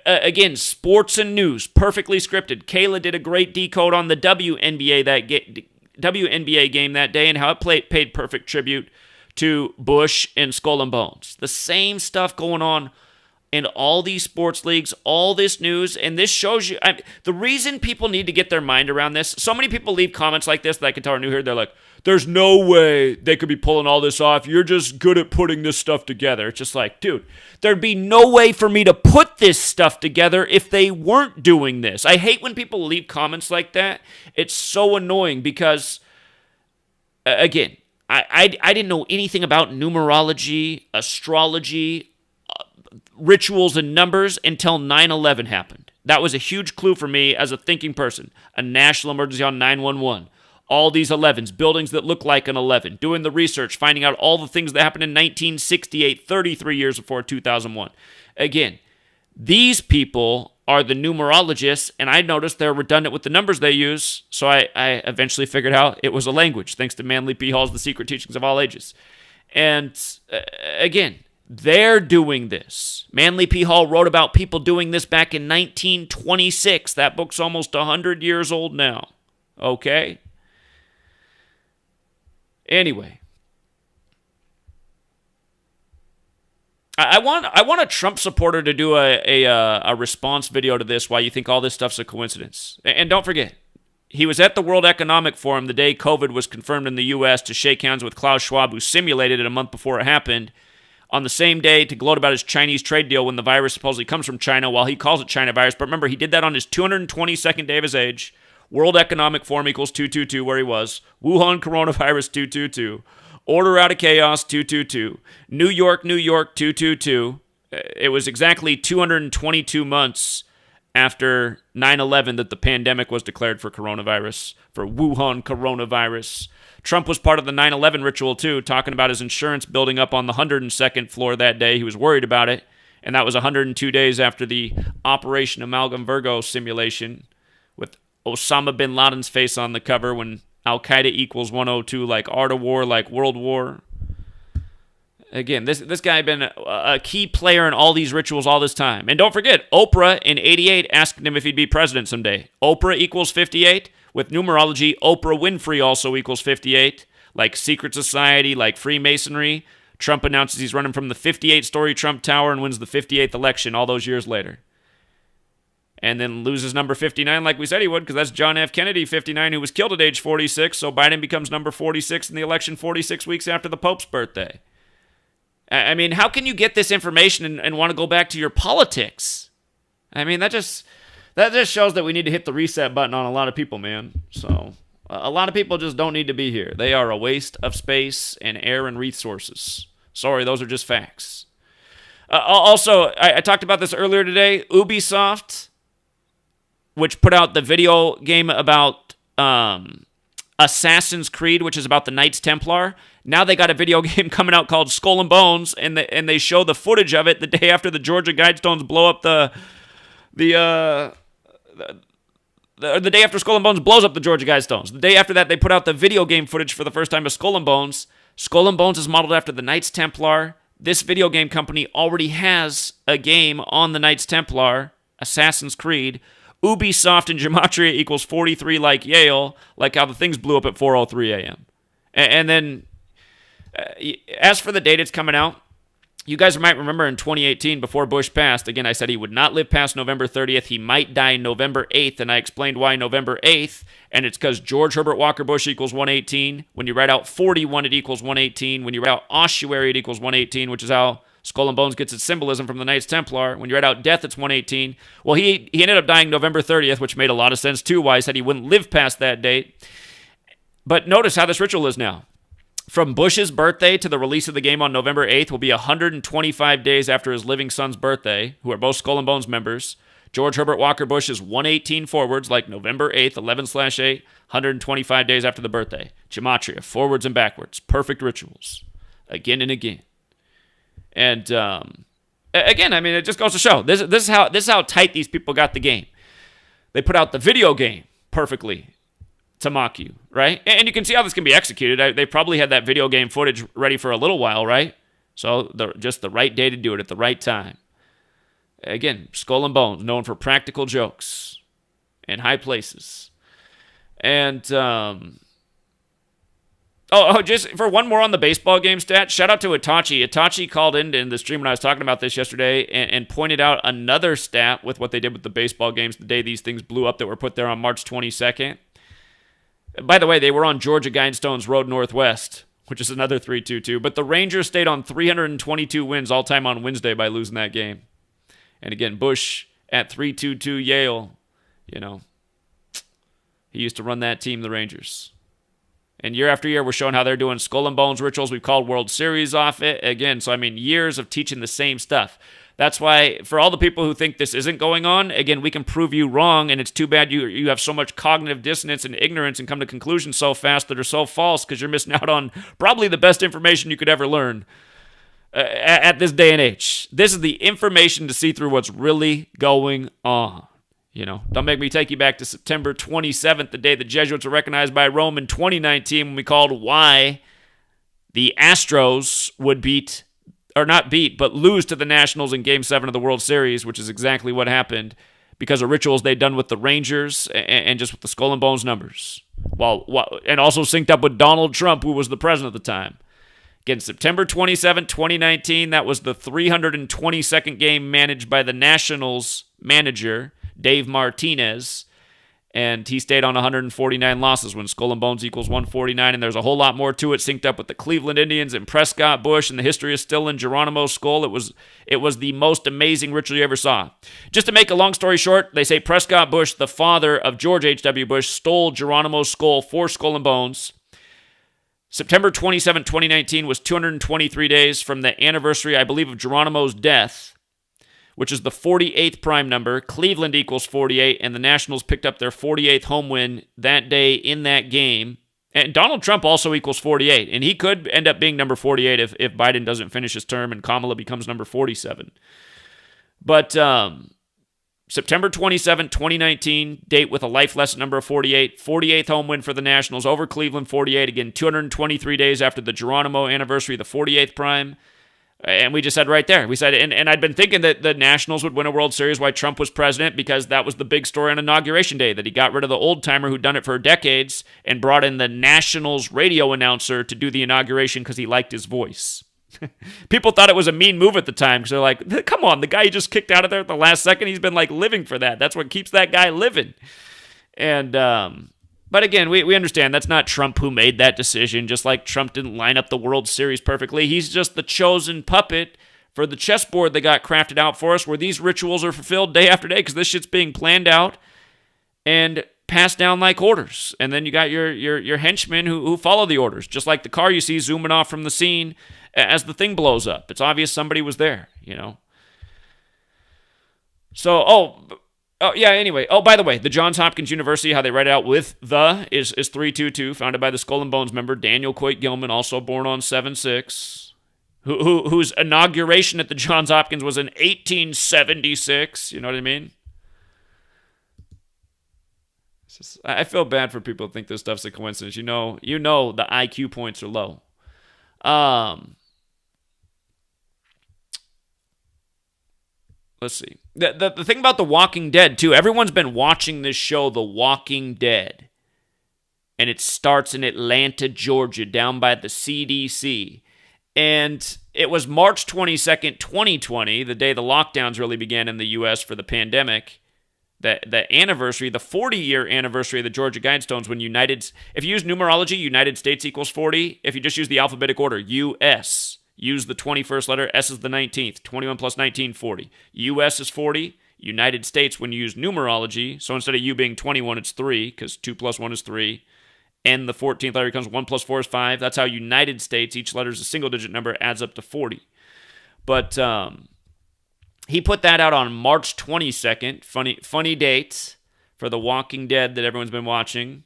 [SPEAKER 1] Again, sports and news, perfectly scripted. Kayla did a great decode on the WNBA game that day and how it paid perfect tribute to Bush and Skull and Bones. The same stuff going on
[SPEAKER 2] in all these sports leagues, all this news, and this shows you, the reason people need to get their mind around this, so many people leave comments like this that I can tell are new here, they're like, there's no way they could be pulling all this off, you're just good at putting this stuff together. It's just like, dude, there'd be no way for me to put this stuff together if they weren't doing this. I hate when people leave comments like that. It's so annoying because, again, I didn't know anything about numerology, astrology, rituals, and numbers until 9/11 happened. That was a huge clue for me as a thinking person. A national emergency on 911. All these 11s, buildings that look like an 11. Doing the research, finding out all the things that happened in 1968, 33 years before 2001. Again, these people are the numerologists, and I noticed they're redundant with the numbers they use, so I eventually figured out it was a language, thanks to Manly P. Hall's The Secret Teachings of All Ages. And again, they're doing this. Manly P. Hall wrote about people doing this back in 1926. That book's almost 100 years old now. Okay? Anyway. I want a Trump supporter to do a response video to this, why you think all this stuff's a coincidence. And don't forget, he was at the World Economic Forum the day COVID was confirmed in the U.S. to shake hands with Klaus Schwab, who simulated it a month before it happened, on the same day to gloat about his Chinese trade deal when the virus supposedly comes from China, while he calls it China virus. But remember, he did that on his 222nd day of his age. World Economic Forum equals 222, where he was. Wuhan coronavirus 222. Order out of chaos, 222. New York, 222. It was exactly 222 months after 9/11 that the pandemic was declared for coronavirus, for Wuhan coronavirus. Trump was part of the 9/11 ritual, too, talking about his insurance building up on the 102nd floor that day. He was worried about it, and that was 102 days after the Operation Amalgam Virgo simulation with Osama bin Laden's face on the cover when Al-Qaeda equals 102, like Art of War, like World War. Again, this guy had been a key player in all these rituals all this time. And don't forget, Oprah in 88 asked him if he'd be president someday. Oprah equals 58. With numerology, Oprah Winfrey also equals 58. Like secret society, like Freemasonry. Trump announces he's running from the 58-story Trump Tower and wins the 58th election all those years later. And then loses number 59 like we said he would, because that's John F. Kennedy, 59, who was killed at age 46, so Biden becomes number 46 in the election 46 weeks after the Pope's birthday. I mean, how can you get this information and want to go back to your politics? I mean, that just shows that we need to hit the reset button on a lot of people, man. So, a lot of people just don't need to be here. They are a waste of space and air and resources. Sorry, those are just facts. Also, I talked about this earlier today. Ubisoft, which put out the video game about Assassin's Creed, which is about the Knights Templar. Now they got a video game coming out called Skull and Bones, and they show the footage of it the day after the Georgia Guidestones blow up the day after Skull and Bones blows up the Georgia Guidestones. The day after that, they put out the video game footage for the first time of Skull and Bones. Skull and Bones is modeled after the Knights Templar. This video game company already has a game on the Knights Templar, Assassin's Creed. Ubisoft and Gematria equals 43 like Yale, like how the things blew up at 4:03 a.m. And then, as for the date it's coming out, you guys might remember in 2018, before Bush passed, again, I said he would not live past November 30th. He might die November 8th, and I explained why November 8th, and it's because George Herbert Walker Bush equals 118. When you write out 41, it equals 118. When you write out ossuary, it equals 118, which is how Skull and Bones gets its symbolism from the Knights Templar. When you write out death, it's 118. Well, he ended up dying November 30th, which made a lot of sense, too, why he said he wouldn't live past that date. But notice how this ritual is now. From Bush's birthday to the release of the game on November 8th will be 125 days after his living son's birthday, who are both Skull and Bones members. George Herbert Walker Bush is 118 forwards, like November 8th, 11/8, 125 days after the birthday. Gematria, forwards and backwards. Perfect rituals. Again and again. And again, I mean, it just goes to show this is how tight these people got the game. They put out the video game perfectly to mock you, right? And you can see how this can be executed. They probably had that video game footage ready for a little while, right? So just the right day to do it at the right time. Again, Skull and Bones, known for practical jokes in high places. And Just for one more on the baseball game stat, shout out to Itachi. Itachi called in the stream when I was talking about this yesterday and pointed out another stat with what they did with the baseball games the day these things blew up that were put there on March 22nd. By the way, they were on Georgia Guidestones Road Northwest, which is another 3-2-2. But the Rangers stayed on 322 wins all time on Wednesday by losing that game. And again, Bush at 3-2-2 Yale, he used to run that team, the Rangers. And year after year, we're showing how they're doing skull and bones rituals. We've called World Series off it. Again, so years of teaching the same stuff. That's why, for all the people who think this isn't going on, again, we can prove you wrong, and it's too bad you have so much cognitive dissonance and ignorance and come to conclusions so fast that are so false because you're missing out on probably the best information you could ever learn at this day and age. This is the information to see through what's really going on. Don't make me take you back to September 27th, the day the Jesuits were recognized by Rome in 2019 when we called why the Astros would lose to the Nationals in Game 7 of the World Series, which is exactly what happened because of rituals they'd done with the Rangers and just with the skull and bones numbers. And also synced up with Donald Trump, who was the president at the time. Again, September 27, 2019, that was the 322nd game managed by the Nationals manager, Dave Martinez, and he stayed on 149 losses when skull and bones equals 149, and there's a whole lot more to it, synced up with the Cleveland Indians and Prescott Bush, and the history is still in Geronimo's skull. It was the most amazing ritual you ever saw. Just to make a long story short, they say Prescott Bush, the father of George H.W. Bush, stole Geronimo's skull for skull and bones. September 27, 2019 was 223 days from the anniversary, I believe, of Geronimo's death, which is the 48th prime number. Cleveland equals 48, and the Nationals picked up their 48th home win that day in that game. And Donald Trump also equals 48, and he could end up being number 48 if Biden doesn't finish his term and Kamala becomes number 47. But September 27, 2019, date with a life lesson number of 48, 48th home win for the Nationals over Cleveland, 48. Again, 223 days after the Geronimo anniversary, the 48th prime. And we just said right there, we said, and I'd been thinking that the Nationals would win a World Series while Trump was president because that was the big story on Inauguration Day, that he got rid of the old-timer who'd done it for decades and brought in the Nationals radio announcer to do the inauguration because he liked his voice. People thought it was a mean move at the time because they're like, come on, the guy you just kicked out of there at the last second, he's been living for that. That's what keeps that guy living. And, but again, we understand that's not Trump who made that decision, just like Trump didn't line up the World Series perfectly. He's just the chosen puppet for the chessboard that got crafted out for us where these rituals are fulfilled day after day because this shit's being planned out and passed down like orders. And then you got your henchmen who follow the orders, just like the car you see zooming off from the scene as the thing blows up. It's obvious somebody was there, So, anyway. Oh, by the way, the Johns Hopkins University, how they write it out with the is 322, founded by the Skull and Bones member Daniel Coit Gilman, also born on 7/6, whose inauguration at the Johns Hopkins was in 1876. You know what I mean? I feel bad for people who think this stuff's a coincidence. You know the IQ points are low. Let's see. The thing about The Walking Dead, too, everyone's been watching this show, The Walking Dead. And it starts in Atlanta, Georgia, down by the CDC. And it was March 22nd, 2020, the day the lockdowns really began in the U.S. for the pandemic. The anniversary, the 40-year anniversary of the Georgia Guidestones when if you use numerology, United States equals 40. If you just use the alphabetic order, U.S., use the 21st letter, S is the 19th, 21 plus 19, 40. U.S. is 40, United States when you use numerology, so instead of U being 21, it's 3, because 2 plus 1 is 3, and the 14th letter becomes 1 plus 4 is 5. That's how United States, each letter is a single-digit number, adds up to 40. But he put that out on March 22nd, funny date for The Walking Dead that everyone's been watching,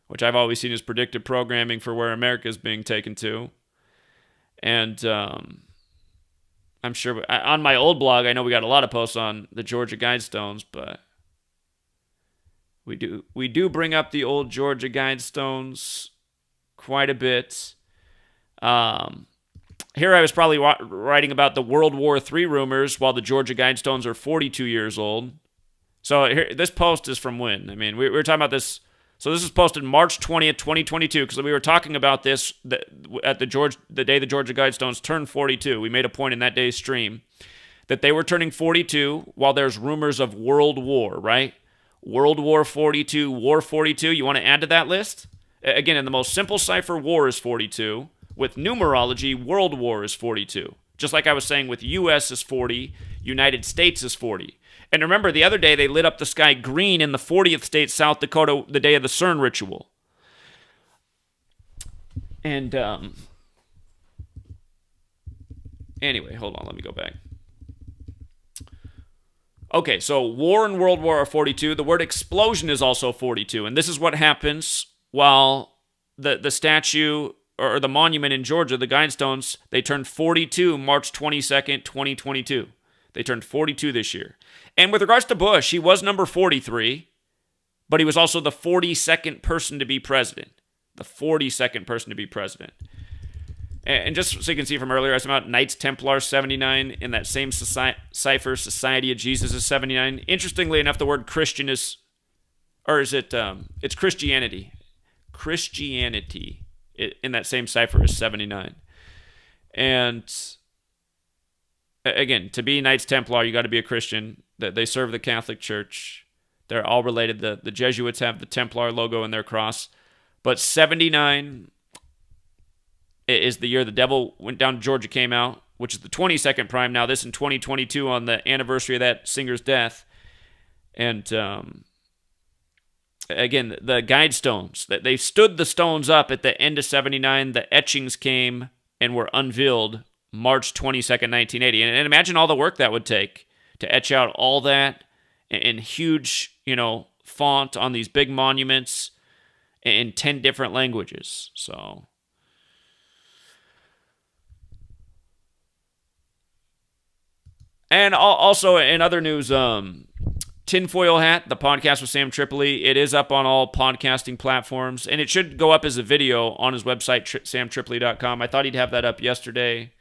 [SPEAKER 2] which I've always seen as predictive programming for where America is being taken to. And I'm sure on my old blog, I know we got a lot of posts on the Georgia Guidestones, but we do bring up the old Georgia Guidestones quite a bit. Here I was probably writing about the World War III rumors while the Georgia Guidestones are 42 years old. So here, this post is from when? I mean, we were talking about this So this is posted March 20th, 2022, because we were talking about this at the day the Georgia Guidestones turned 42. We made a point in that day's stream that they were turning 42 while there's rumors of World War, right? World War 42, War 42. You want to add to that list? Again, in the most simple cipher, war is 42. With numerology, World War is 42. Just like I was saying with US is 40, United States is 40. And remember, the other day they lit up the sky green in the 40th state, South Dakota, the day of the CERN ritual. And anyway, hold on, let me go back. Okay, so war and World War are 42. The word explosion is also 42. And this is what happens while the statue or the monument in Georgia, the Guidestones, they turned 42 March 22nd, 2022. They turned 42 this year. And with regards to Bush, he was number 43, but he was also the 42nd person to be president. The 42nd person to be president. And just so you can see from earlier, I was about Knights Templar 79 in that same cipher, Society of Jesus is 79. Interestingly enough, the word Christian is, or is it, it's Christianity. Christianity in that same cipher is 79. And again, to be Knights Templar, you got to be a Christian. They serve the Catholic Church. They're all related. The Jesuits have the Templar logo in their cross. But 79 is the year the devil went down to Georgia came out, which is the 22nd prime. Now this in 2022 on the anniversary of that singer's death. And again, the Guidestones, they stood the stones up at the end of 79. The etchings came and were unveiled March 22nd, 1980. And imagine all the work that would take to etch out all that in huge, font on these big monuments in 10 different languages. So and also in other news, Tinfoil Hat, the podcast with Sam Tripoli, it is up on all podcasting platforms, and it should go up as a video on his website, samtripoli.com. I thought he'd have that up yesterday.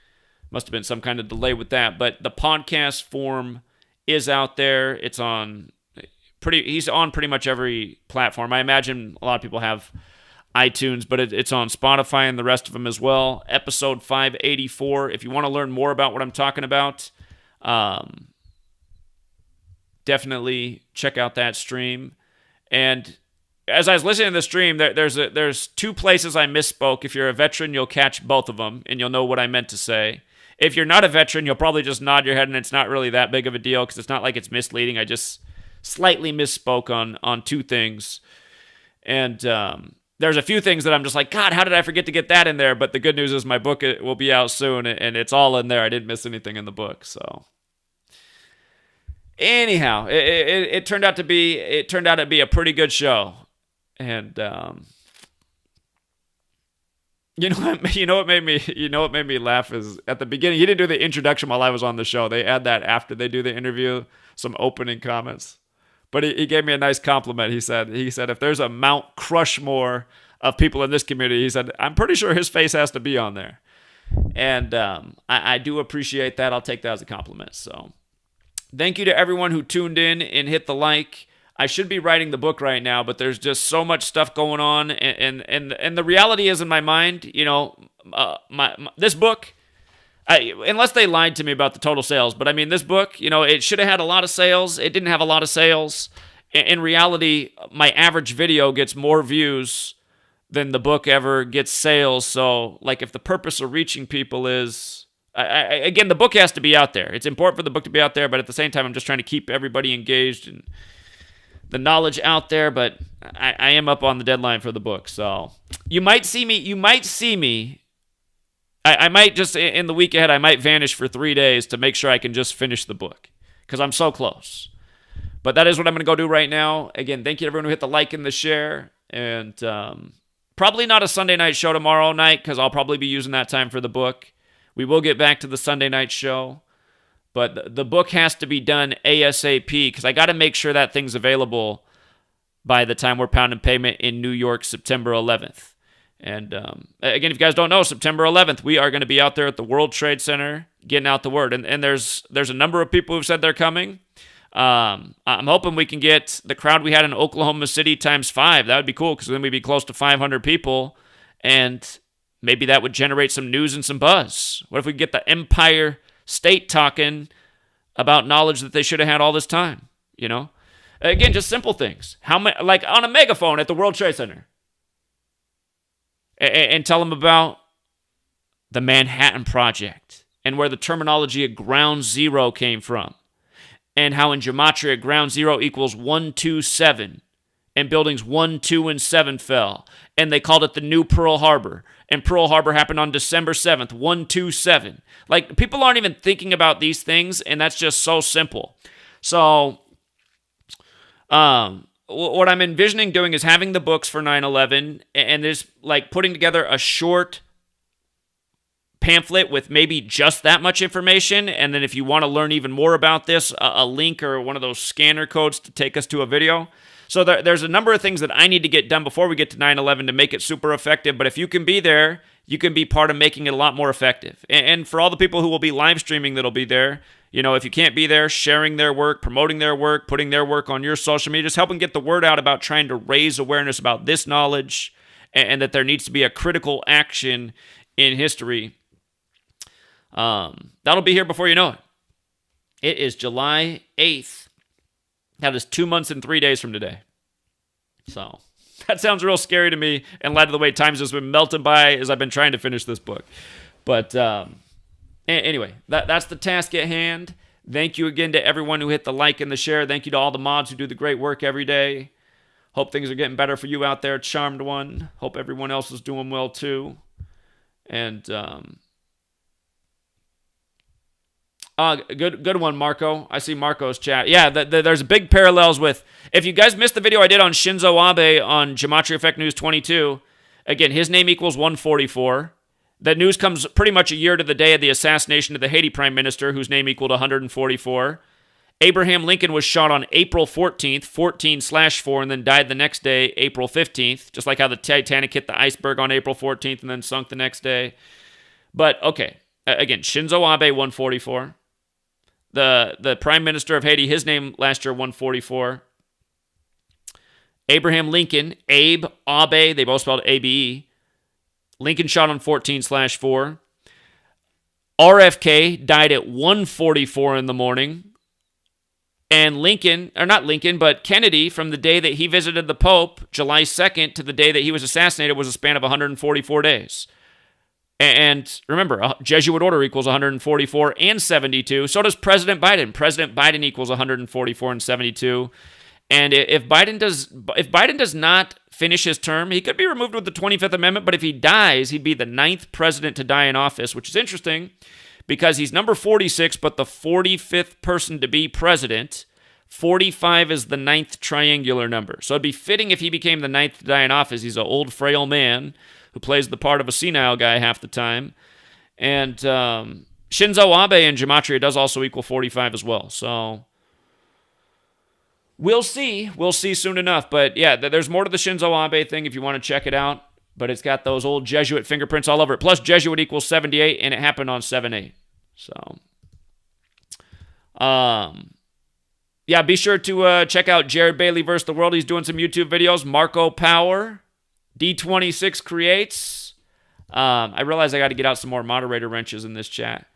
[SPEAKER 2] Must have been some kind of delay with that, but the podcast form is out there. It's on he's on pretty much every platform. I imagine a lot of people have iTunes, but it's on Spotify and the rest of them as well. Episode 584. If you want to learn more about what I'm talking about, definitely check out that stream. And as I was listening to the stream, there's two places I misspoke. If you're a veteran, you'll catch both of them, and you'll know what I meant to say. If you're not a veteran, you'll probably just nod your head, and it's not really that big of a deal because it's not like it's misleading. I just slightly misspoke on two things. And there's a few things that I'm just like, God, how did I forget to get that in there? But the good news is my book will be out soon, and it's all in there. I didn't miss anything in the book. So anyhow, it turned out to be a pretty good show. And you know what made me laugh is at the beginning he didn't do the introduction while I was on the show. They add that after they do the interview, some opening comments. But he gave me a nice compliment. He said if there's a Mount Crushmore of people in this community, he said I'm pretty sure his face has to be on there. And I do appreciate that. I'll take that as a compliment. So thank you to everyone who tuned in and hit the like. I should be writing the book right now, but there's just so much stuff going on, and the reality is in my mind, this book, unless they lied to me about the total sales, but I mean this book, it should have had a lot of sales. It didn't have a lot of sales. In reality, my average video gets more views than the book ever gets sales. So, like, if the purpose of reaching people is, again, the book has to be out there. It's important for the book to be out there, but at the same time, I'm just trying to keep everybody engaged and the knowledge out there, but I am up on the deadline for the book. So you might see me. I might just, in the week ahead, I might vanish for 3 days to make sure I can just finish the book because I'm so close. But that is what I'm going to go do right now. Again, thank you to everyone who hit the like and the share. And probably not a Sunday night show tomorrow night because I'll probably be using that time for the book. We will get back to the Sunday night show. But the book has to be done ASAP because I got to make sure that thing's available by the time we're pounding pavement in New York, September 11th. And again, if you guys don't know, September 11th, we are going to be out there at the World Trade Center getting out the word. And there's a number of people who've said they're coming. I'm hoping we can get the crowd we had in Oklahoma City times 5. That would be cool because then we'd be close to 500 people, and maybe that would generate some news and some buzz. What if we could get the Empire State talking about knowledge that they should have had all this time? You know, again, just simple things. How many, like on a megaphone at the World Trade Center, and tell them about the Manhattan Project and where the terminology of ground zero came from, and how in Gematria ground zero equals 127, and buildings 1, 2, and 7 fell, and they called it the new Pearl Harbor, and Pearl Harbor happened on December 7th, 127. Like, people aren't even thinking about these things, and that's just so simple. So, what I'm envisioning doing is having the books for 9/11, and there's like putting together a short pamphlet with maybe just that much information, and then if you want to learn even more about this, a link or one of those scanner codes to take us to a video. So there's a number of things that I need to get done before we get to 9/11 to make it super effective, but if you can be there, you can be part of making it a lot more effective. And for all the people who will be live streaming that'll be there, you know, if you can't be there, sharing their work, promoting their work, putting their work on your social media, just helping get the word out about trying to raise awareness about this knowledge, and that there needs to be a critical action in history. That'll be here before you know it. It is July 8th. That is 2 months and 3 days from today. So that sounds real scary to me in light of the way time's just been melting by as I've been trying to finish this book. But anyway, that's the task at hand. Thank you again to everyone who hit the like and the share. Thank you to all the mods who do the great work every day. Hope things are getting better for you out there, Charmed One. Hope everyone else is doing well too. And good one, Marco. I see Marco's chat. Yeah, there's big parallels with... If you guys missed the video I did on Shinzo Abe on GematriaEffectNews 22, again, his name equals 144. That news comes pretty much a year to the day of the assassination of the Haiti Prime Minister, whose name equaled 144. Abraham Lincoln was shot on April 14th, 14/4, and then died the next day, April 15th, just like how the Titanic hit the iceberg on April 14th and then sunk the next day. But, okay, again, Shinzo Abe, 144. The Prime Minister of Haiti, his name last year, 144. Abraham Lincoln, Abe, Abe, they both spelled A-B-E. Lincoln shot on 14/4. RFK died at 1:44 in the morning. And Lincoln, or not Lincoln, but Kennedy, from the day that he visited the Pope, July 2nd, to the day that he was assassinated, was a span of 144 days. And remember, Jesuit order equals 144 and 72. So does President Biden. President Biden equals 144 and 72. And if Biden does not finish his term, he could be removed with the 25th Amendment, but if he dies, he'd be the 9th president to die in office, which is interesting because he's number 46, but the 45th person to be president. 45 is the 9th triangular number. So it'd be fitting if he became the 9th to die in office. He's an old, frail man who plays the part of a senile guy half the time. And Shinzo Abe in Gematria does also equal 45 as well. So we'll see. We'll see soon enough. But yeah, there's more to the Shinzo Abe thing if you want to check it out. But it's got those old Jesuit fingerprints all over it. Plus Jesuit equals 78, and it happened on 7/8. So, yeah, be sure to check out Jared Bailey vs. the World. He's doing some YouTube videos. Marco Power, D26 Creates. I realize I got to get out some more moderator wrenches in this chat.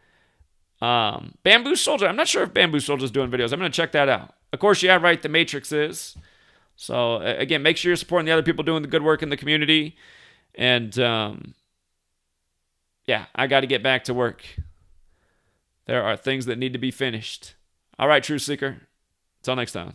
[SPEAKER 2] Bamboo Soldier. I'm not sure if Bamboo Soldier's doing videos. I'm going to check that out. Of course, yeah, right, the Matrix is. So, again, make sure you're supporting the other people doing the good work in the community. And, yeah, I got to get back to work. There are things that need to be finished. All right, Truth Seeker. Until next time.